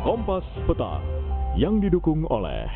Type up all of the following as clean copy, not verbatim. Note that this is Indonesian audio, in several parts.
Kompas Petang yang didukung oleh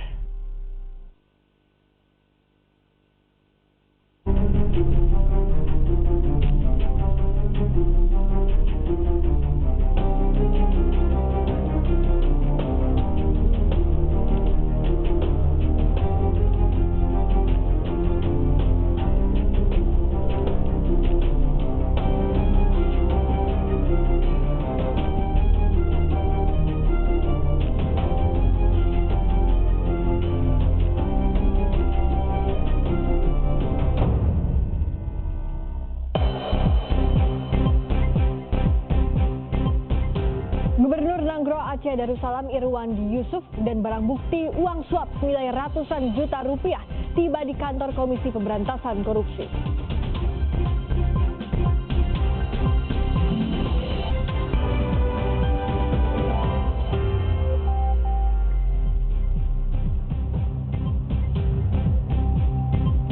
Gubernur Nanggro Aceh Darussalam Irwandi Yusuf dan barang bukti uang suap senilai ratusan juta rupiah tiba di kantor Komisi Pemberantasan Korupsi.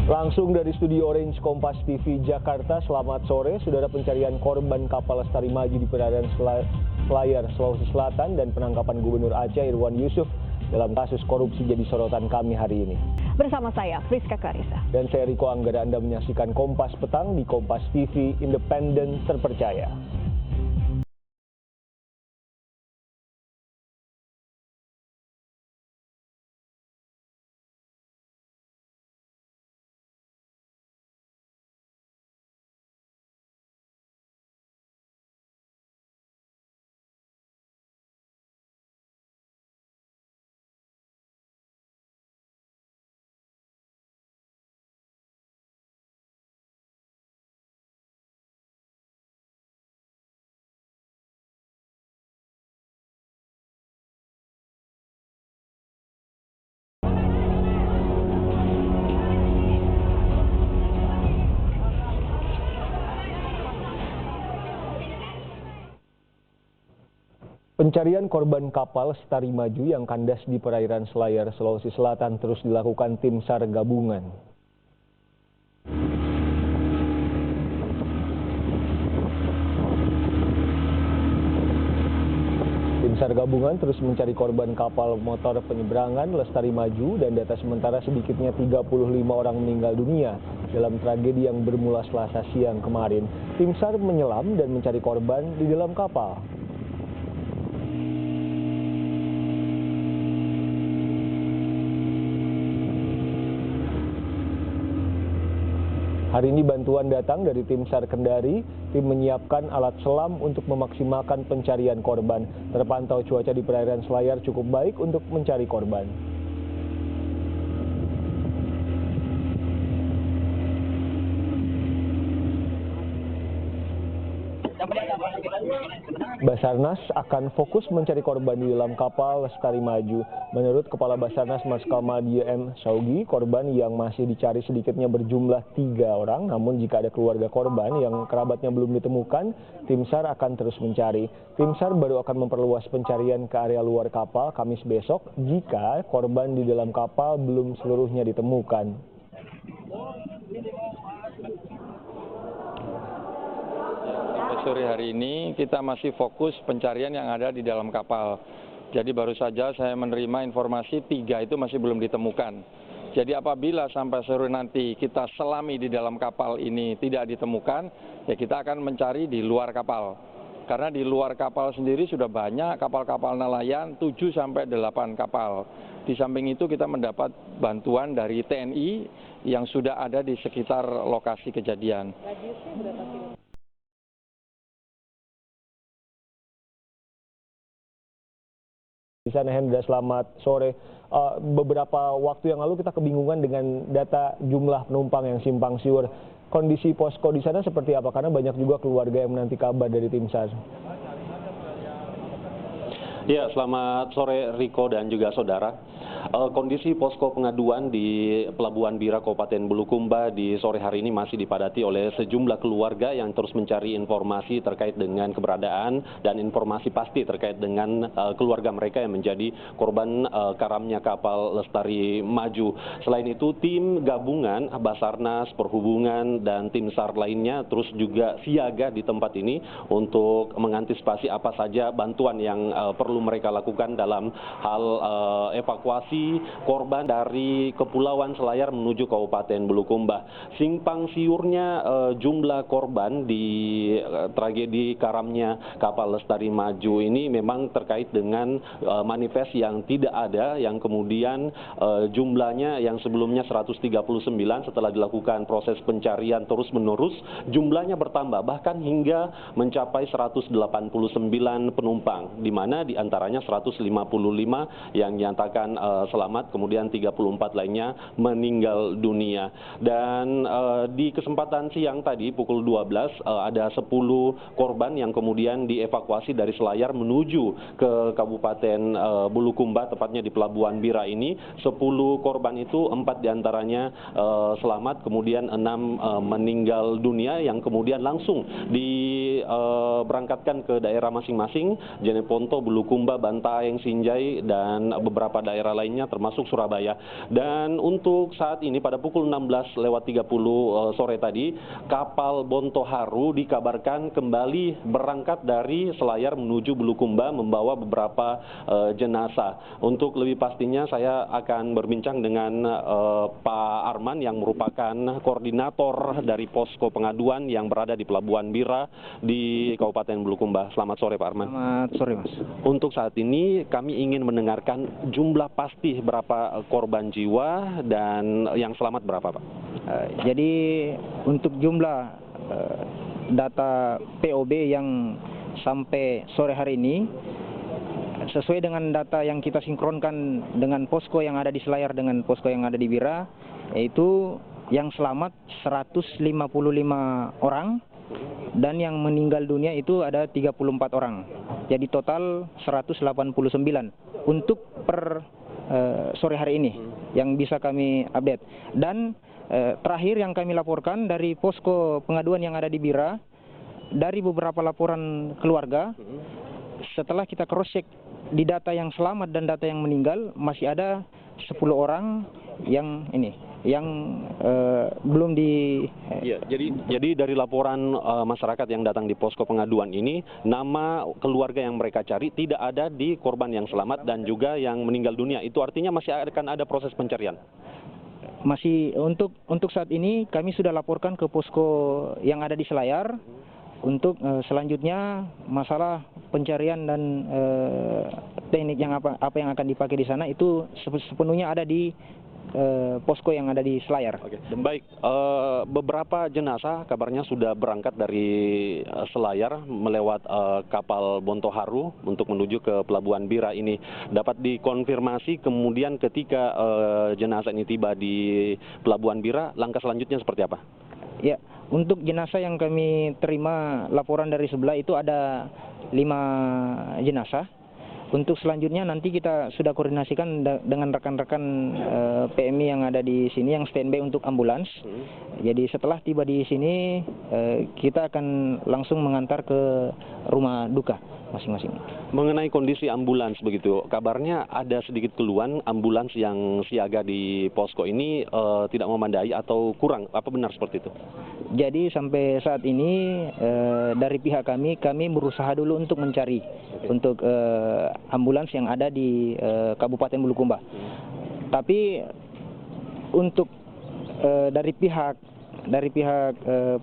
Langsung dari studio Orange Kompas TV Jakarta, selamat sore. Saudara, pencarian korban kapal Lestari Maju di perairan Selayar, Sulawesi Selatan dan penangkapan Gubernur Aceh Irwandi Yusuf dalam kasus korupsi jadi sorotan kami hari ini. Bersama saya, Friska Clarissa. Dan saya Riko Anggara, Anda menyaksikan Kompas Petang di Kompas TV, independen, terpercaya. Pencarian korban kapal Lestari Maju yang kandas di perairan Selayar, Sulawesi Selatan terus dilakukan tim SAR gabungan. Tim SAR gabungan terus mencari korban kapal motor penyeberangan Lestari Maju dan data sementara sedikitnya 35 orang meninggal dunia dalam tragedi yang bermula Selasa siang kemarin. Tim SAR menyelam dan mencari korban di dalam kapal. Hari ini bantuan datang dari tim SAR Kendari. Tim menyiapkan alat selam untuk memaksimalkan pencarian korban. Terpantau cuaca di perairan Selayar cukup baik untuk mencari korban. Basarnas akan fokus mencari korban di dalam kapal Lestari Maju. Menurut Kepala Basarnas Marskal Madya M. Saugi, korban yang masih dicari sedikitnya berjumlah 3 orang. Namun jika ada keluarga korban yang kerabatnya belum ditemukan, tim SAR akan terus mencari. Tim SAR baru akan memperluas pencarian ke area luar kapal Kamis besok jika korban di dalam kapal belum seluruhnya ditemukan. Sore hari ini kita masih fokus pencarian yang ada di dalam kapal. Jadi baru saja saya menerima informasi 3 itu masih belum ditemukan. Jadi apabila sampai sore nanti kita selami di dalam kapal ini tidak ditemukan, ya kita akan mencari di luar kapal. Karena di luar kapal sendiri sudah banyak kapal-kapal nelayan, 7-8 kapal. Di samping itu kita mendapat bantuan dari TNI yang sudah ada di sekitar lokasi kejadian. Radiusnya berapa kilo? Di sana Hendra, selamat sore. Beberapa waktu yang lalu kita kebingungan dengan data jumlah penumpang yang simpang siur. Kondisi posko di sana seperti apa? Karena banyak juga keluarga yang menanti kabar dari tim SAR. Ya, selamat sore Riko dan juga saudara. Kondisi posko pengaduan di Pelabuhan Bira Kabupaten Bulukumba di sore hari ini masih dipadati oleh sejumlah keluarga yang terus mencari informasi terkait dengan keberadaan dan informasi pasti terkait dengan keluarga mereka yang menjadi korban karamnya kapal Lestari Maju. Selain itu, tim gabungan Basarnas, Perhubungan, dan tim SAR lainnya terus juga siaga di tempat ini untuk mengantisipasi apa saja bantuan yang perlu mereka lakukan dalam hal evakuasi korban dari Kepulauan Selayar menuju Kabupaten Bulukumba. Simpang siurnya jumlah korban di tragedi karamnya kapal Lestari Maju ini memang terkait dengan manifest yang tidak ada, yang kemudian jumlahnya yang sebelumnya 139 setelah dilakukan proses pencarian terus-menerus, jumlahnya bertambah bahkan hingga mencapai 189 penumpang, di mana diantaranya 155 yang dinyatakan selamat, kemudian 34 lainnya meninggal dunia. Dan di kesempatan siang tadi pukul 12 ada 10 korban yang kemudian dievakuasi dari Selayar menuju ke Kabupaten Bulukumba, tepatnya di Pelabuhan Bira ini. 10 korban itu 4 diantaranya selamat, kemudian 6 meninggal dunia yang kemudian langsung diberangkatkan ke daerah masing-masing, Jeneponto, Bulukumba, Bantaeng, Sinjai, dan beberapa daerah lainnya termasuk Surabaya. Dan untuk saat ini pada pukul 16:30 sore tadi, kapal Bontoharu dikabarkan kembali berangkat dari Selayar menuju Bulukumba membawa beberapa jenazah. Untuk lebih pastinya saya akan berbincang dengan Pak Arman yang merupakan koordinator dari posko pengaduan yang berada di Pelabuhan Bira di Kabupaten Bulukumba. Selamat sore Pak Arman. Selamat sore Mas. Untuk saat ini kami ingin mendengarkan jumlah pasti berapa korban jiwa dan yang selamat berapa Pak? Jadi untuk jumlah data POB yang sampai sore hari ini, sesuai dengan data yang kita sinkronkan dengan posko yang ada di Selayar dengan posko yang ada di Bira, yaitu yang selamat 155 orang dan yang meninggal dunia itu ada 34 orang. Jadi total 189 untuk per sore hari ini yang bisa kami update. Dan terakhir yang kami laporkan dari posko pengaduan yang ada di Bira, dari beberapa laporan keluarga, setelah kita cross check di data yang selamat dan data yang meninggal, masih ada 10 orang yang belum di. Ya, jadi dari laporan masyarakat yang datang di posko pengaduan ini, nama keluarga yang mereka cari tidak ada di korban yang selamat dan juga yang meninggal dunia. Itu artinya masih akan ada proses pencarian. Masih untuk saat ini kami sudah laporkan ke posko yang ada di Selayar. Untuk selanjutnya masalah pencarian dan teknik yang apa yang akan dipakai di sana itu sepenuhnya ada di posko yang ada di Selayar. Oke. Baik, beberapa jenazah kabarnya sudah berangkat dari Selayar melewat kapal Bontoharu untuk menuju ke Pelabuhan Bira ini. Dapat dikonfirmasi kemudian ketika jenazah ini tiba di Pelabuhan Bira, langkah selanjutnya seperti apa? Ya, untuk jenazah yang kami terima laporan dari sebelah itu ada 5 jenazah. Untuk selanjutnya nanti kita sudah koordinasikan dengan rekan-rekan PMI yang ada di sini yang standby untuk ambulans. Jadi setelah tiba di sini kita akan langsung mengantar ke rumah duka masing-masing. Mengenai kondisi ambulans begitu, kabarnya ada sedikit keluhan ambulans yang siaga di posko ini tidak memadai atau kurang. Apa benar seperti itu? Jadi sampai saat ini dari pihak kami berusaha dulu untuk mencari untuk ambulans yang ada di Kabupaten Bulukumba. Tapi untuk dari pihak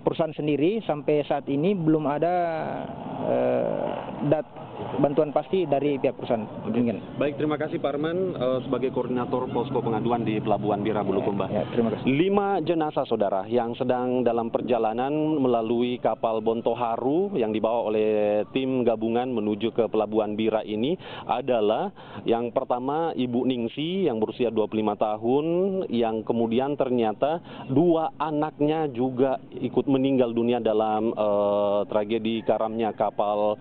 perusahaan sendiri sampai saat ini belum ada bantuan pasti dari pihak perusahaan. Baik, terima kasih Pak Arman sebagai koordinator posko pengaduan di Pelabuhan Bira Bulukumba. Ya, terima kasih. 5 jenazah saudara yang sedang dalam perjalanan melalui kapal Bontoharu yang dibawa oleh tim gabungan menuju ke Pelabuhan Bira ini adalah yang pertama Ibu Ningsi yang berusia 25 tahun yang kemudian ternyata 2 anaknya juga ikut meninggal dunia dalam tragedi karamnya kapal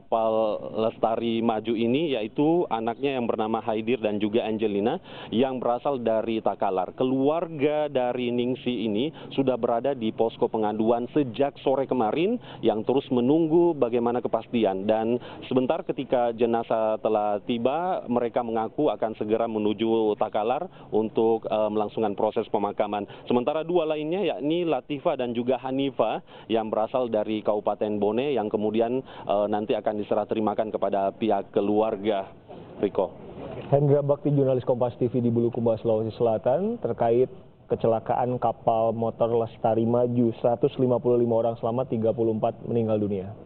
kapal Lestari Maju ini, yaitu anaknya yang bernama Haidir dan juga Angelina yang berasal dari Takalar. Keluarga dari Ningsi ini sudah berada di posko pengaduan sejak sore kemarin yang terus menunggu bagaimana kepastian, dan sebentar ketika jenazah telah tiba mereka mengaku akan segera menuju Takalar untuk melangsungkan proses pemakaman. Sementara dua lainnya yakni Latifah dan juga Hanifa yang berasal dari Kabupaten Bone yang kemudian nanti akan diserah terimakan kepada pihak keluarga. Riko. Hendra Bakti, jurnalis Kompas TV di Bulukumba, Sulawesi Selatan, terkait kecelakaan kapal motor Lestari Maju. 155 orang selamat, 34 meninggal dunia.